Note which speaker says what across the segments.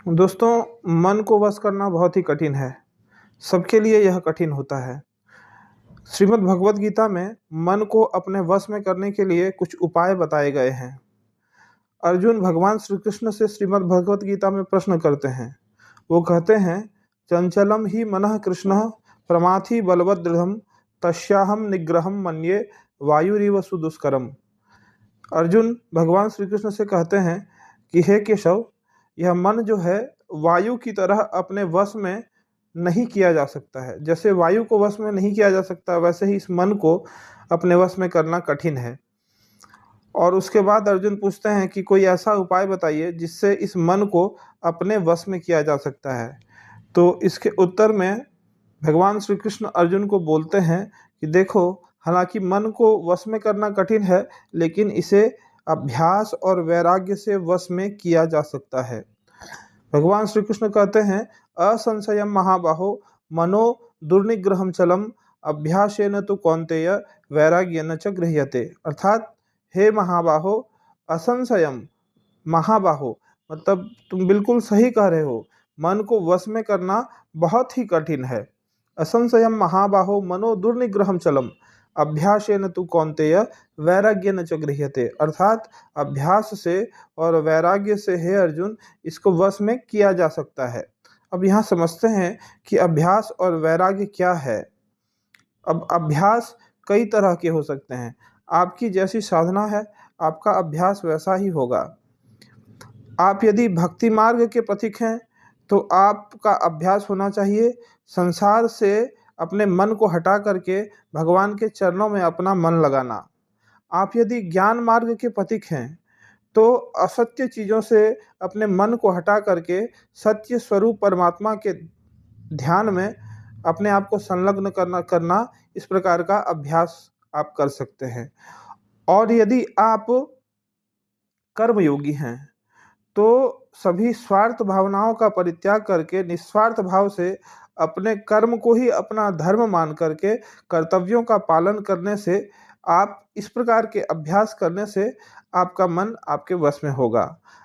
Speaker 1: दोस्तों, मन को वश करना बहुत ही कठिन है। सबके लिए यह कठिन होता है। श्रीमद् भगवत गीता में मन को अपने वश में करने के लिए कुछ उपाय बताए गए हैं। अर्जुन भगवान श्री कृष्ण से श्रीमद् भगवत गीता में प्रश्न करते हैं। वो कहते हैं, चंचलम ही मनः कृष्ण प्रमाथि बलवद दृढ़म तस्याहम निग्रहम मन्ये वायुरिव सुदुष्करम। अर्जुन भगवान श्री कृष्ण से कहते हैं कि हे केशव, यह मन जो है वायु की तरह अपने वश में नहीं किया जा सकता है। जैसे वायु को वश में नहीं किया जा सकता, वैसे ही इस मन को अपने वश में करना कठिन है। और उसके बाद अर्जुन पूछते हैं कि कोई ऐसा उपाय बताइए जिससे इस मन को अपने वश में किया जा सकता है। तो इसके उत्तर में भगवान श्री कृष्ण अर्जुन को बोलते हैं कि देखो, हालांकि मन को वश में करना कठिन है, लेकिन इसे अभ्यास और वैराग्य से वश में किया जा सकता है। भगवान श्री कृष्ण कहते हैं, असंशयम महाबाहो मनो दुर्निग्रहम चलम अभ्यासेन तो कौन्तेय वैराग्येन च गृह्यते। अर्थात, हे महाबाहो, असंशयम, महाबाहो मतलब तुम बिल्कुल सही कह रहे हो, मन को वश में करना बहुत ही कठिन है। असंशयम महाबाहो मनो दुर्निग्रहम चलम अभ्यासेन तु कौन्तेय वैराग्येन च गृह्यते। अर्थात अभ्यास से और वैराग्य से, हे अर्जुन, इसको वश में किया जा सकता है। अब यहाँ समझते हैं कि अभ्यास और वैराग्य क्या है। अब अभ्यास कई तरह के हो सकते हैं। आपकी जैसी साधना है, आपका अभ्यास वैसा ही होगा। आप यदि भक्ति मार्ग के पथिक हैं तो आपका अभ्यास होना चाहिए संसार से अपने मन को हटा करके भगवान के चरणों में अपना मन लगाना। आप यदि ज्ञान मार्ग के पथिक हैं तो असत्य चीज़ों से अपने मन को हटा करके सत्य स्वरूप परमात्मा के ध्यान में अपने आप को संलग्न करना इस प्रकार का अभ्यास आप कर सकते हैं। और यदि आप कर्मयोगी हैं तो सभी स्वार्थ भावनाओं का परित्याग करके निस्वार्थ भाव से अपने कर्म को ही अपना धर्म मान करके कर्तव्यों का पालन करने से, आप इस प्रकार के अभ्यास करने से आपका मन आपके वश में होगा।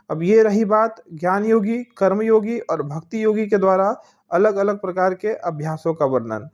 Speaker 1: अब ये रही बात ज्ञान योगी, कर्मयोगी और भक्ति योगी के द्वारा अलग अलग प्रकार के अभ्यासों का वर्णन।